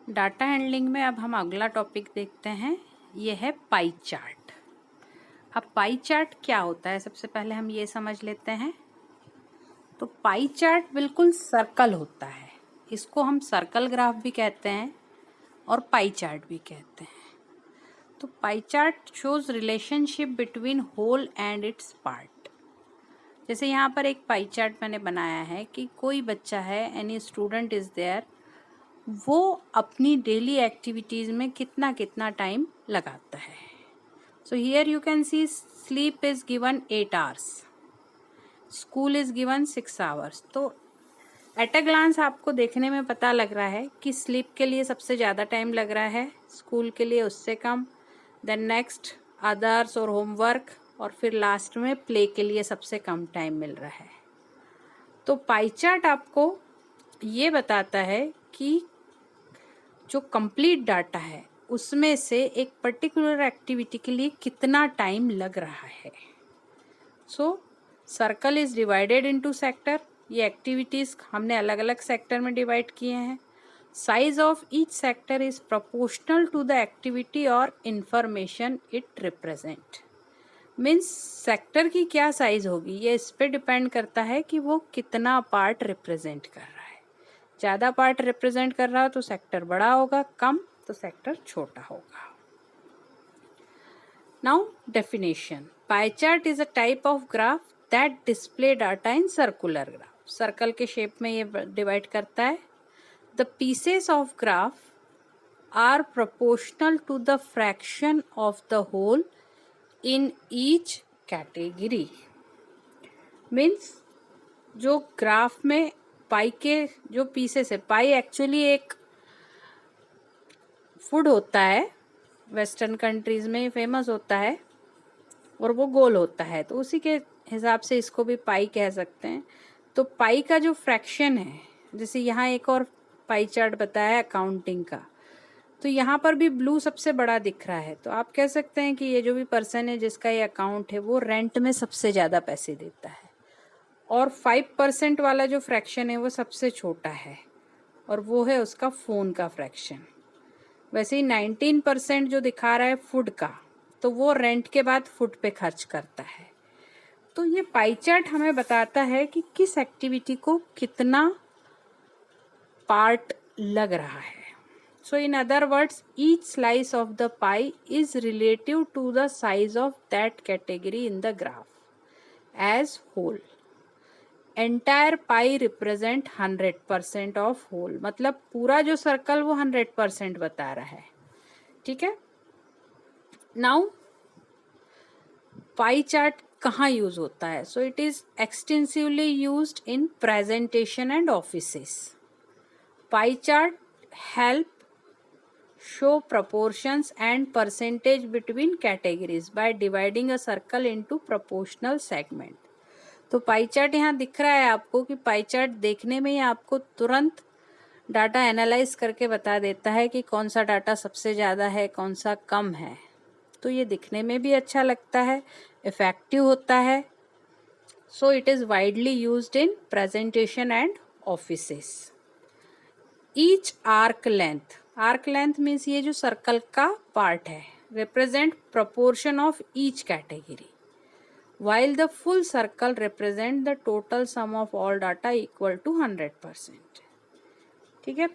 Data handling में अब हम अगला टॉपिक देखते हैं। ये है पाई चार्ट। अब पाई चार्ट क्या होता है, सबसे पहले हम ये समझ लेते हैं। तो पाई चार्ट बिल्कुल सर्कल होता है, इसको हम सर्कल ग्राफ भी कहते हैं और पाई चार्ट भी कहते हैं। तो pie chart shows relationship between whole and its part. जैसे यहाँ पर एक पाई चार्ट मैंने बनाया है कि कोई बच्चा है, एनी स्टूडेंट इज देयर, वो अपनी डेली एक्टिविटीज़ में कितना कितना टाइम लगाता है। So here you can see sleep is given 8 hours, school is given 6 hours. तो एट अ ग्लांस आपको देखने में पता लग रहा है कि स्लीप के लिए सबसे ज़्यादा टाइम लग रहा है, स्कूल के लिए उससे कम, देन नेक्स्ट अदर्स और होमवर्क, और फिर लास्ट में प्ले के लिए सबसे कम टाइम मिल रहा है। तो पाई चार्ट आपको ये बताता है कि जो कंप्लीट डाटा है उसमें से एक पर्टिकुलर एक्टिविटी के लिए कितना टाइम लग रहा है। So circle is divided into sector. ये एक्टिविटीज़ हमने अलग अलग सेक्टर में डिवाइड किए हैं। Size of each sector is proportional to the activity और information it represent. Means sector की क्या साइज होगी ये इस पे डिपेंड करता है कि वो कितना पार्ट रिप्रेजेंट कर रहा है। ज़्यादा पार्ट रिप्रेजेंट कर रहा हो तो सेक्टर बड़ा होगा, कम तो सेक्टर छोटा होगा। Now definition. Pie chart is a type of graph that display data in circular graph. Circle के शेप में ये डिवाइड करता है। The pieces of graph are proportional to the fraction of the whole in each category. Means जो graph में pie के जो pieces है, पाई एक्चुअली एक फूड होता है, वेस्टर्न कंट्रीज में फेमस होता है और वो गोल होता है, तो उसी के हिसाब से इसको भी पाई कह सकते हैं। तो पाई का जो फ्रैक्शन है, जैसे यहाँ एक और पाई चार्ट बताया है अकाउंटिंग का, तो यहाँ पर भी ब्लू सबसे बड़ा दिख रहा है, तो आप कह सकते हैं कि ये जो भी पर्सन है जिसका ये अकाउंट है वो रेंट में सबसे ज़्यादा पैसे देता है, और 5% वाला जो फ्रैक्शन है वो सबसे छोटा है और वो है उसका फ़ोन का फ्रैक्शन। वैसे ही 19% जो दिखा रहा है फूड का, तो वो रेंट के बाद फूड पे खर्च करता है। तो ये पाई चार्ट हमें बताता है कि किस एक्टिविटी को कितना पार्ट लग रहा है। So in other words, each slice of the pie is relative to the size of that category in the graph as whole. Entire pie represent 100% of whole, मतलब पूरा जो सर्कल वो 100% बता रहा है। ठीक है। नाउ पाई चार्ट कहाँ यूज होता है? So it is extensively used in presentation and offices. Pie chart help show proportions and percentage between categories by dividing a circle into proportional segment। तो पाई चार्ट यहाँ दिख रहा है आपको कि पाई चार्ट देखने में ही आपको तुरंत डाटा एनालाइज करके बता देता है कि कौन सा डाटा सबसे ज़्यादा है, कौन सा कम है। तो ये दिखने में भी अच्छा लगता है, इफेक्टिव होता है। So it is widely used in presentation and offices. Each arc length means ये जो सर्कल का पार्ट है, represent proportion of each category, while the full circle represent the total sum of all data equal to 100%। ठीक है।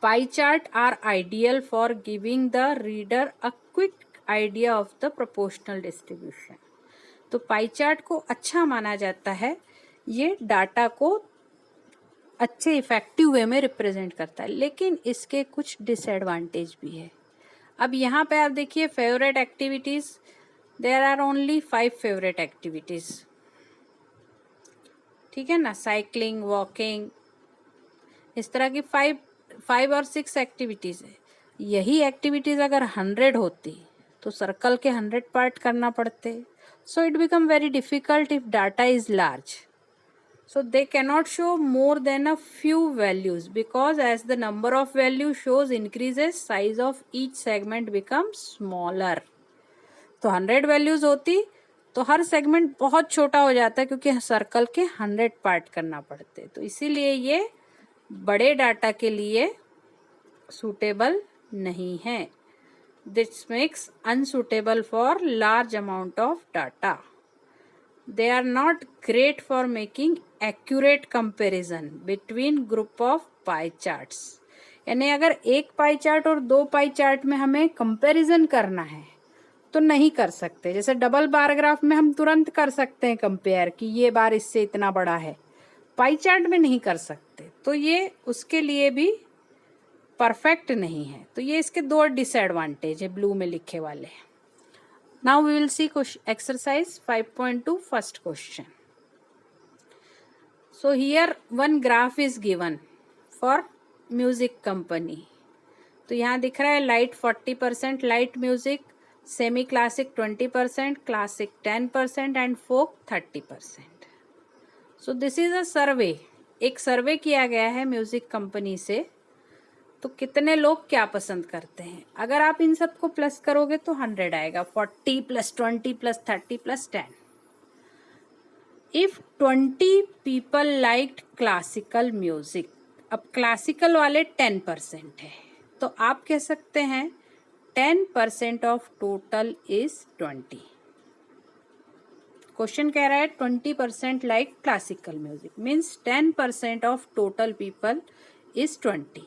Pie chart are ideal for giving the reader a quick idea of the proportional distribution. तो pie chart को अच्छा माना जाता है, ये data को अच्छे इफेक्टिव वे में रिप्रेजेंट करता है, लेकिन इसके कुछ डिसएडवांटेज भी है। अब यहाँ पे आप देखिए favourite activities, there are only 5 favourite activities. ठीक है ना, साइकिलिंग, वॉकिंग, इस तरह की 5 और 6 एक्टिविटीज़ है। यही एक्टिविटीज़ अगर 100 होती तो सर्कल के 100 पार्ट करना पड़ते। So it become very difficult if data is large. So they cannot show more than a few values because as the number of value shows increases, size of each segment becomes smaller। तो 100 values होती तो हर segment बहुत छोटा हो जाता है, क्योंकि circle के 100 पार्ट करना पड़ते। तो इसीलिए ये बड़े डाटा के लिए सूटेबल नहीं है। This makes unsuitable for large amount of data. They are not great for making accurate comparison between group of pie charts। यानी अगर एक पाई चार्ट और दो पाई चार्ट में हमें कंपैरिजन करना है तो नहीं कर सकते। जैसे डबल बार ग्राफ में हम तुरंत कर सकते हैं कंपेयर कि ये बार इससे इतना बड़ा है, पाई चार्ट में नहीं कर सकते, तो ये उसके लिए भी परफेक्ट नहीं है। तो ये इसके दो डिसएडवांटेज है ब्लू में लिखे वाले। Now we will see exercise 5.2 first question. So here one graph is given for music company. तो यहाँ दिख रहा है light 40%, light music, semi classic 20%, classic 10% and folk 30%. So this is a survey. एक सर्वे किया गया है म्यूजिक कंपनी से, तो कितने लोग क्या पसंद करते हैं। अगर आप इन सब को प्लस करोगे तो 100 आएगा, 40 plus 20 plus 30 plus 10। If 20 people liked classical music, अब क्लासिकल वाले 10% है, तो आप कह सकते हैं 10% ऑफ टोटल इज 20। क्वेश्चन कह रहा है 20% like classical music, means 10% of total people is 20।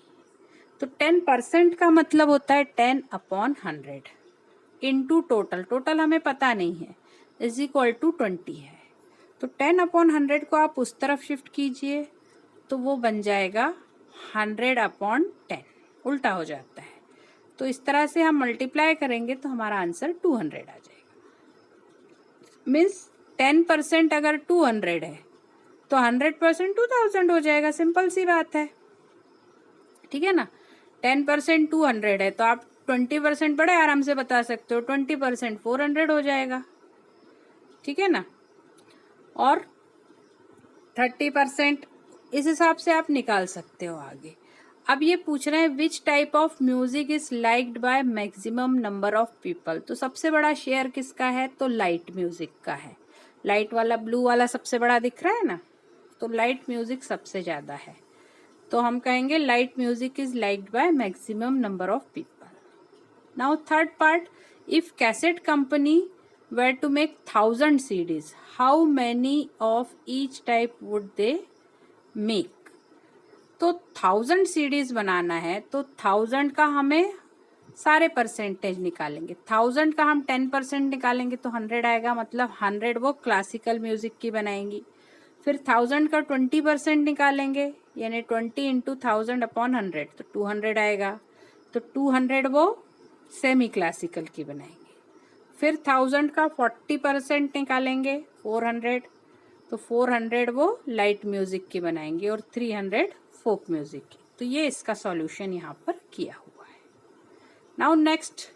तो 10% का मतलब होता है 10/100 इंटू टोटल। टोटल हमें पता नहीं है, इज इक्वल टू 20 है। तो 10/100 को आप उस तरफ शिफ्ट कीजिए तो वो बन जाएगा 100/10, उल्टा हो जाता है। तो इस तरह से हम मल्टीप्लाई करेंगे तो हमारा आंसर 200 आ जाएगा। मीन्स 10% अगर 200 है तो 100% 2000 हो जाएगा। सिंपल सी बात है, ठीक है ना। 10% 200 है तो आप 20% बड़े आराम से बता सकते हो, 20% 400 हो जाएगा, ठीक है ना। और 30% इस हिसाब से आप निकाल सकते हो आगे। अब ये पूछ रहे हैं which type of music is liked by maximum number of people. तो सबसे बड़ा शेयर किसका है, तो लाइट म्यूजिक का है। लाइट वाला ब्लू वाला सबसे बड़ा दिख रहा है ना, तो लाइट म्यूजिक सबसे ज़्यादा है। तो हम कहेंगे light music is liked by maximum number of people. Now third part, if cassette company were to make 1000 CDs, how many of each type would they make? तो 1000 CDs बनाना है तो 1000 का हमें सारे परसेंटेज निकालेंगे। 1000 का हम 10% निकालेंगे तो 100 आएगा, मतलब 100 वो क्लासिकल म्यूजिक की बनाएंगी। फिर 1000 का 20% निकालेंगे, यानी 20 इंटू 1000/100 तो 200 आएगा। तो 200 वो सेमी क्लासिकल की बनाएंगे। फिर 1000 का 40% निकालेंगे, 400, तो 400 वो लाइट म्यूजिक की बनाएंगे और 300 फोक म्यूजिक की। तो ये इसका सॉल्यूशन यहाँ पर किया हुआ है। Now next,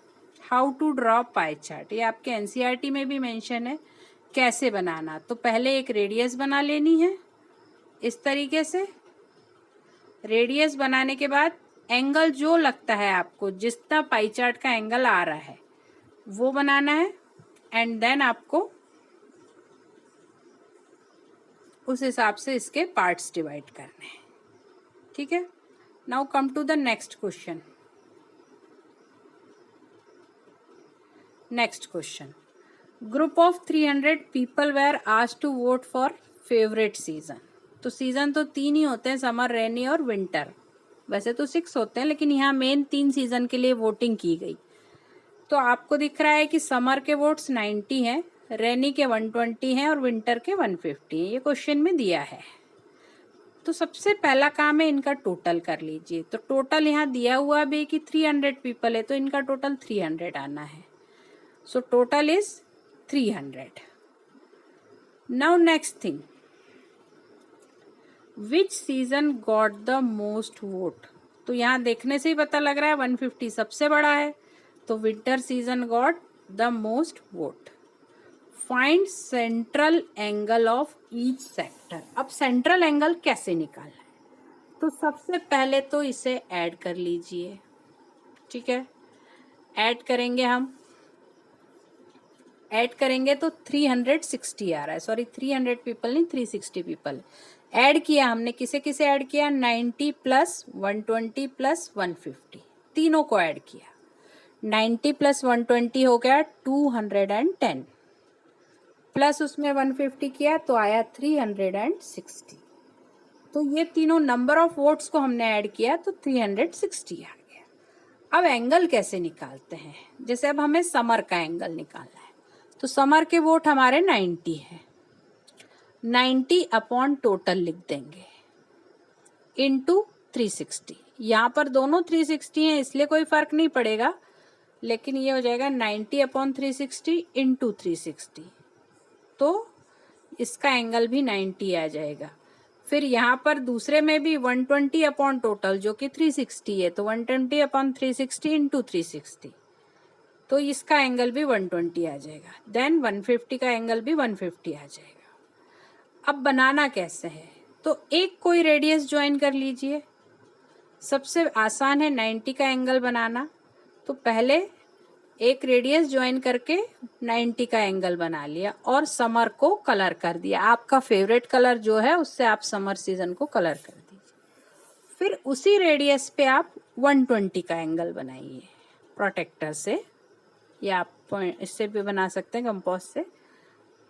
how to draw pie chart. ये आपके एनसीईआरटी में भी मेंशन है कैसे बनाना। तो पहले एक रेडियस बना लेनी है इस तरीके से। रेडियस बनाने के बाद एंगल जो लगता है आपको, जितना पाई चार्ट का एंगल आ रहा है वो बनाना है, एंड देन आपको उस हिसाब से इसके पार्ट्स डिवाइड करने हैं, ठीक है। Now come to the next question. Next question, group of 300 people were asked to vote for favourite season. तो सीजन तो 3 ही होते हैं, समर, रेनी और विंटर। वैसे तो 6 होते हैं, लेकिन यहाँ मेन 3 सीजन के लिए वोटिंग की गई। तो आपको दिख रहा है कि समर के वोट्स 90 हैं, रेनी के 120 हैं और विंटर के 150 हैं। ये क्वेश्चन में दिया है। तो सबसे पहला काम है इनका टोटल कर लीजिए। तो टोटल यहाँ दिया हुआ भी कि 300 पीपल है, तो इनका टोटल 300 आना है। So total is 300। Now next thing, which season got the most vote. तो यहाँ देखने से ही पता लग रहा है 150 सबसे बड़ा है, तो winter season got the most vote. Find central angle of each sector. अब सेंट्रल एंगल कैसे निकालना है, तो सबसे पहले तो इसे ऐड कर लीजिए, ठीक है। ऐड करेंगे हम, ऐड करेंगे तो 360 आ रहा है, सॉरी 300 पीपल नहीं 360 पीपल। ऐड किया हमने, किसे किसे ऐड किया, 90 प्लस 120 प्लस 150, तीनों को ऐड किया। 90 प्लस 120 हो गया 210, प्लस उसमें 150 किया तो आया 360। तो ये तीनों नंबर ऑफ वोट्स को हमने ऐड किया तो 360 आ गया। अब एंगल कैसे निकालते हैं, जैसे अब हमें समर का एंगल निकालना है, तो समर के वोट हमारे 90 है, 90 अपॉन टोटल लिख देंगे इनटू 360। यहाँ पर दोनों 360 हैं इसलिए कोई फर्क नहीं पड़ेगा, लेकिन ये हो जाएगा 90 अपॉन 360 इंटू 360, तो इसका एंगल भी 90 आ जाएगा। फिर यहाँ पर दूसरे में भी 120 अपॉन टोटल जो कि 360 है, तो 120 अपॉन 360 इंटू 360, तो इसका एंगल भी 120 आ जाएगा। देन 150 का एंगल भी 150 आ जाएगा। अब बनाना कैसे है, तो एक कोई रेडियस ज्वाइन कर लीजिए। सबसे आसान है 90 का एंगल बनाना, तो पहले एक रेडियस ज्वाइन करके 90 का एंगल बना लिया और समर को कलर कर दिया। आपका फेवरेट कलर जो है उससे आप समर सीजन को कलर कर दीजिए। फिर उसी रेडियस पे आप 120 का एंगल बनाइए प्रोटेक्टर से, या आप इससे भी बना सकते हैं कंपास से।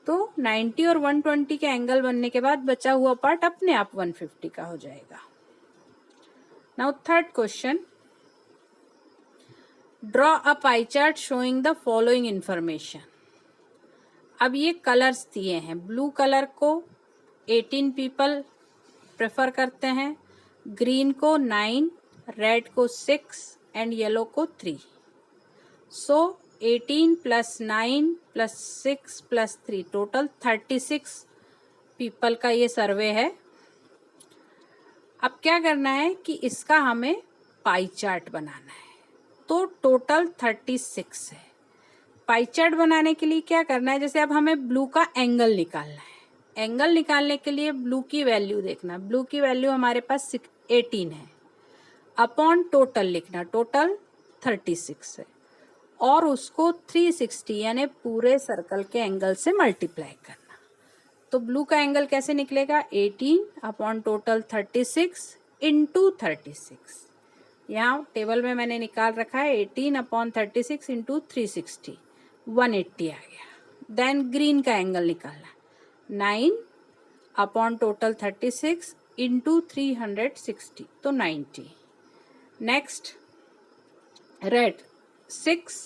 तो 90 और 120 के एंगल बनने के बाद बचा हुआ पार्ट अपने आप 150 का हो जाएगा। Now third question, draw a pie chart showing the following information. अब ये कलर्स दिए हैं, ब्लू कलर को 18 पीपल प्रेफर करते हैं, ग्रीन को 9, रेड को 6 एंड येलो को 3। सो 18 plus 9 plus 6 plus 3 total 36 people का ये सर्वे है। अब क्या करना है कि इसका हमें पाई चार्ट बनाना है, तो टोटल 36 है। पाई चार्ट बनाने के लिए क्या करना है, जैसे अब हमें ब्लू का एंगल निकालना है। एंगल निकालने के लिए ब्लू की वैल्यू देखना, ब्लू की वैल्यू हमारे पास 18 है, अपॉन टोटल लिखना, टोटल 36 है, और उसको 360 यानी पूरे सर्कल के एंगल से मल्टीप्लाई करना। तो ब्लू का एंगल कैसे निकलेगा, 18 अपॉन टोटल 36 इंटू 36। यहाँ टेबल में मैंने निकाल रखा है 18 अपॉन 36 इंटू 360, 180 आ गया। देन ग्रीन का एंगल निकालना, 9 अपॉन टोटल 36 इंटू 360, तो 90। Next red 6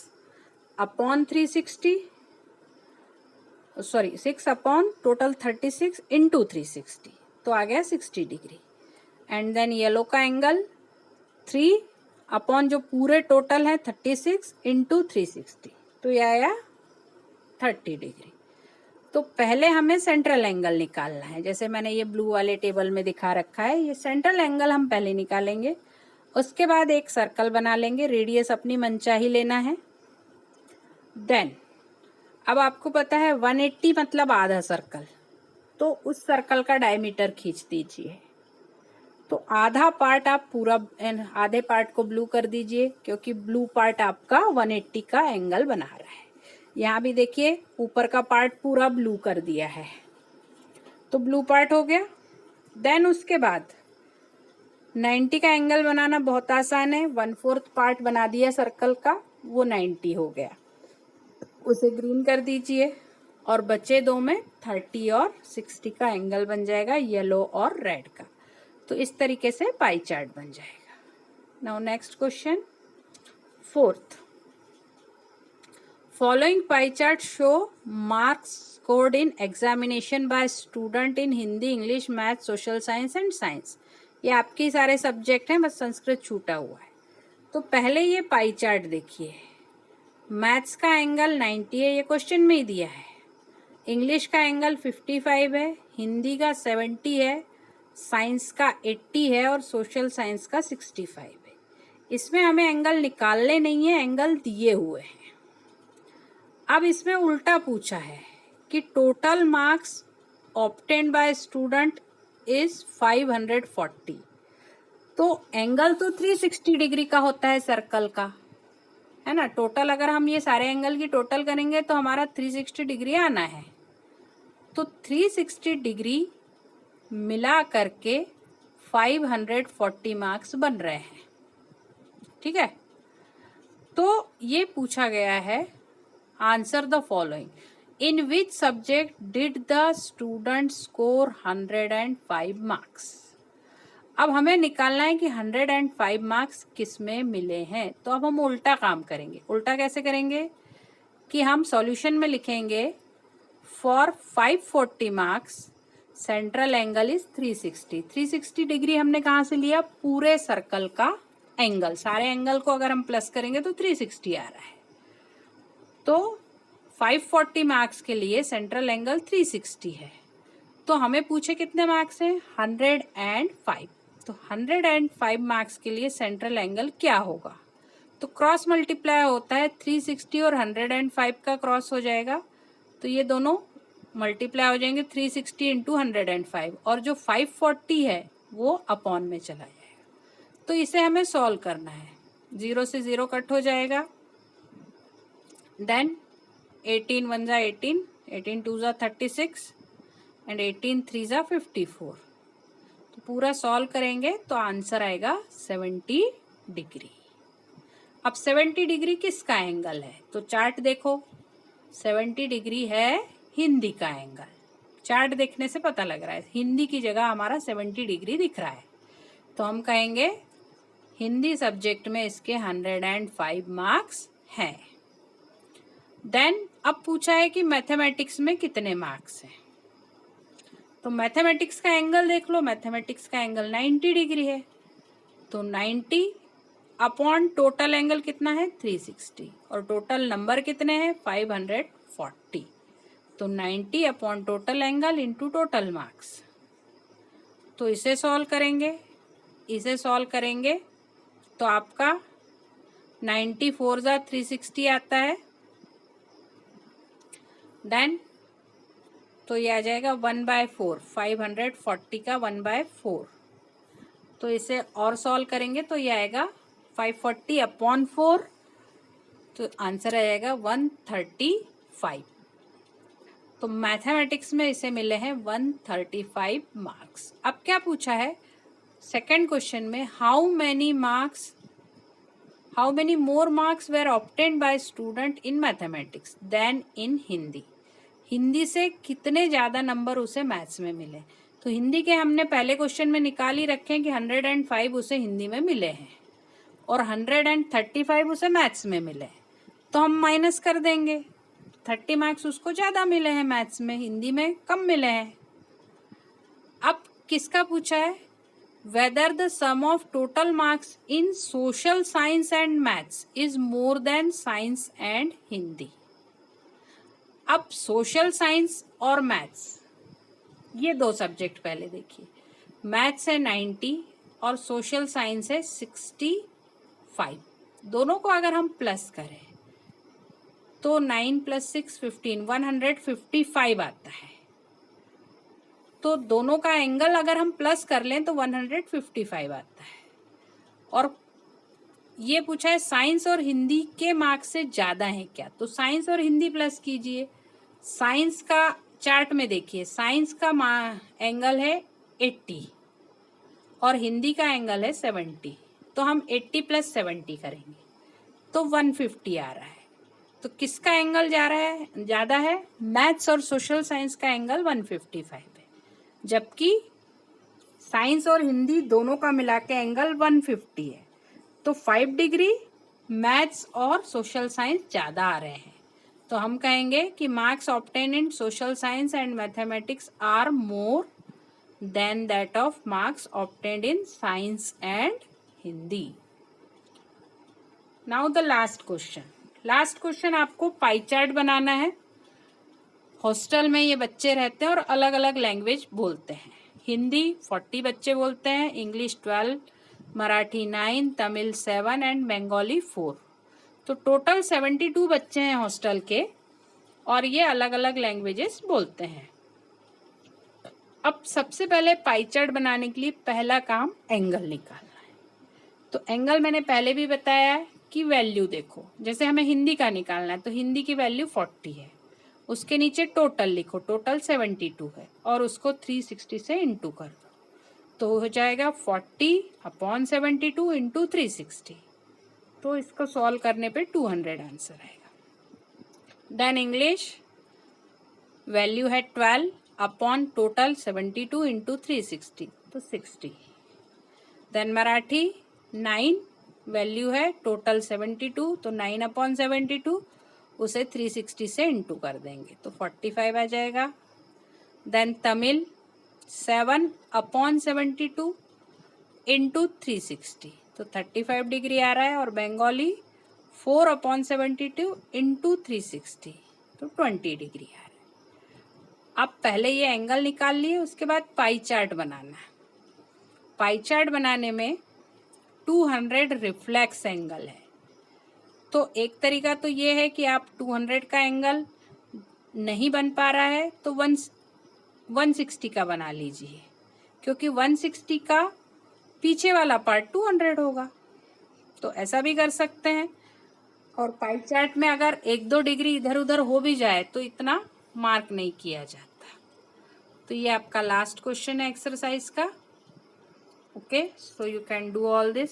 upon 360, sorry 6 upon total 36 into 360, तो आ गया 60 डिग्री। एंड देन येलो का एंगल 3 अपॉन जो पूरे टोटल है 36 इंटू 360, तो ये आया 30 डिग्री। तो पहले हमें सेंट्रल एंगल निकालना है, जैसे मैंने ये ब्लू वाले टेबल में दिखा रखा है, ये सेंट्रल एंगल हम पहले निकालेंगे। उसके बाद एक सर्कल बना लेंगे, रेडियस अपनी मनचाही लेना है। देन अब आपको पता है 180 मतलब आधा सर्कल, तो उस सर्कल का डायमीटर खींच दीजिए। तो आधा पार्ट आप पूरा, आधे पार्ट को ब्लू कर दीजिए, क्योंकि ब्लू पार्ट आपका 180 का एंगल बना रहा है। यहाँ भी देखिए ऊपर का पार्ट पूरा ब्लू कर दिया है, तो ब्लू पार्ट हो गया। देन उसके बाद 90 का एंगल बनाना बहुत आसान है, 1/4 पार्ट बना दिया सर्कल का, वो 90 हो गया, उसे ग्रीन कर दीजिए, और बचे दो में 30 और 60 का एंगल बन जाएगा, येलो और रेड का। तो इस तरीके से पाई चार्ट बन जाएगा। Now next question, fourth, following pie chart show marks scored in examination by student in Hindi, English, math, social science and science. ये आपके सारे सब्जेक्ट हैं, बस संस्कृत छूटा हुआ है। तो पहले ये पाई चार्ट देखिए, मैथ्स का एंगल 90 है, ये क्वेश्चन में ही दिया है। इंग्लिश का एंगल 55 है, हिंदी का 70 है, साइंस का 80 है और सोशल साइंस का 65 है। इसमें हमें एंगल निकालने नहीं है, एंगल दिए हुए हैं। अब इसमें उल्टा पूछा है कि total marks obtained by student is 540। तो एंगल तो 360 डिग्री का होता है सर्कल का, है ना। टोटल अगर हम ये सारे एंगल की टोटल करेंगे तो हमारा 360 डिग्री आना है। तो 360 डिग्री मिला करके 540 मार्क्स बन रहे हैं। ठीक है, तो ये पूछा गया है, answer the following, in which subject did the student score 105 marks. अब हमें निकालना है कि 105 मार्क्स किस में मिले हैं। तो अब हम उल्टा काम करेंगे। उल्टा कैसे करेंगे कि हम सॉल्यूशन में लिखेंगे for 540 marks central angle is 360। 360 degree हमने कहाँ से लिया, पूरे सर्कल का एंगल, सारे एंगल को अगर हम प्लस करेंगे तो 360 आ रहा है। तो 540 मार्क्स के लिए सेंट्रल एंगल 360 है। तो हमें पूछे कितने मार्क्स हैं, 105। तो 105 मार्क्स के लिए सेंट्रल एंगल क्या होगा, तो क्रॉस मल्टीप्लाई होता है, 360 और 105 का क्रॉस हो जाएगा, तो ये दोनों मल्टीप्लाई हो जाएंगे, 360 इंटू 105, और जो 540 है वो अपॉन में चला जाएगा। तो इसे हमें सॉल्व करना है। 0 से 0 कट हो जाएगा, देन 18 1 जा 18, 18 2 जा 36 एंड 18 3 जा 54। तो पूरा सॉल्व करेंगे तो आंसर आएगा 70 डिग्री। अब 70 डिग्री किसका एंगल है, तो चार्ट देखो, 70 डिग्री है हिंदी का एंगल। चार्ट देखने से पता लग रहा है हिंदी की जगह हमारा 70 डिग्री दिख रहा है। तो हम कहेंगे हिंदी सब्जेक्ट में इसके 105 मार्क्स हैं। देन अब पूछा है कि मैथमेटिक्स में कितने मार्क्स हैं। तो मैथमेटिक्स का एंगल देख लो, मैथमेटिक्स का एंगल 90 डिग्री है। तो 90 अपॉन टोटल एंगल कितना है 360, और टोटल नंबर कितने हैं 540। तो 90 upon total angle into total marks. तो इसे सॉल्व करेंगे, इसे सॉल्व करेंगे तो आपका 94 जा 360 आता है। देन तो ये आ जाएगा 1/4, 540 का 1/4। तो इसे और सॉल्व करेंगे तो ये आएगा 540 अपॉन 4, तो आंसर आ जाएगा 135। तो मैथमेटिक्स में इसे मिले हैं 135 मार्क्स। अब क्या पूछा है सेकंड क्वेश्चन में, how many more marks were obtained by student in mathematics than in Hindi. Hindi से कितने ज़्यादा नंबर उसे मैथ्स में मिले। तो हिंदी के हमने पहले क्वेश्चन में निकाल ही रखे हैं कि 105 उसे हिंदी में मिले हैं और 135 उसे मैथ्स में मिले। तो हम माइनस कर देंगे, 30 मार्क्स उसको ज़्यादा मिले हैं मैथ्स में, हिंदी में कम मिले हैं। अब किसका पूछा है, whether the sum of total marks in social science and maths is more than science and Hindi. अब सोशल साइंस और मैथ्स ये दो सब्जेक्ट पहले देखिए, मैथ्स है 90 और सोशल साइंस है 65। दोनों को अगर हम प्लस करें तो 9 + 6 15, 155 आता है। तो दोनों का एंगल अगर हम प्लस कर लें तो 155 आता है। और ये पूछा है साइंस और हिंदी के मार्क्स से ज़्यादा है क्या, तो साइंस और हिंदी प्लस कीजिए। साइंस का चार्ट में देखिए, साइंस का एंगल है 80 और हिंदी का एंगल है 70। तो हम 80 + 70 करेंगे तो 150 आ रहा है। तो किसका एंगल जा रहा है ज़्यादा है, मैथ्स और सोशल साइंस का एंगल 155 है, जबकि साइंस और हिंदी दोनों का मिला के एंगल 150 है। तो 5 डिग्री मैथ्स और सोशल साइंस ज़्यादा आ रहे हैं। तो हम कहेंगे कि marks obtain in social science and mathematics are more than that of marks obtained in science and Hindi. Now the last question. Last question आपको पाई चार्ट बनाना है। हॉस्टल में ये बच्चे रहते हैं और अलग अलग लैंग्वेज बोलते हैं। हिंदी 40 बच्चे बोलते हैं, इंग्लिश 12, मराठी 9, तमिल 7 एंड बंगाली 4। तो टोटल 72 बच्चे हैं हॉस्टल के और ये अलग अलग लैंग्वेजेस बोलते हैं। अब सबसे पहले पाई चार्ट बनाने के लिए पहला काम एंगल निकालना है। तो एंगल मैंने पहले भी बताया है कि वैल्यू देखो, जैसे हमें हिंदी का निकालना है तो हिंदी की वैल्यू 40 है उसके नीचे टोटल लिखो, टोटल 72 है और उसको 360 से इंटू कर दो, तो हो जाएगा 40/72 इंटू 360। तो इसको सॉल्व करने पे 200 आंसर आएगा। देन इंग्लिश वैल्यू है 12 अपॉन टोटल 72 इंटू 360, तो 60। देन मराठी 9 वैल्यू है टोटल 72, तो 9/72 उसे 360 से इंटू कर देंगे तो 45 आ जाएगा। देन तमिल 7/72 इंटू 360, तो 35 डिग्री आ रहा है। और बंगाली 4/72 इंटू 360, तो 20 डिग्री आ रहा है। अब पहले ये एंगल निकाल लिए, उसके बाद पाई चार्ट बनाना है। पाई चार्ट बनाने में 200 रिफ्लेक्स एंगल है, तो एक तरीका तो ये है कि आप 200 का एंगल नहीं बन पा रहा है तो 160 का बना लीजिए, क्योंकि 160 का पीछे वाला पार्ट 200 होगा, तो ऐसा भी कर सकते हैं। और पाई चार्ट में अगर 1-2 डिग्री इधर उधर हो भी जाए तो इतना मार्क नहीं किया जाता। तो ये आपका लास्ट क्वेश्चन है एक्सरसाइज का। Okay, so you can do all this.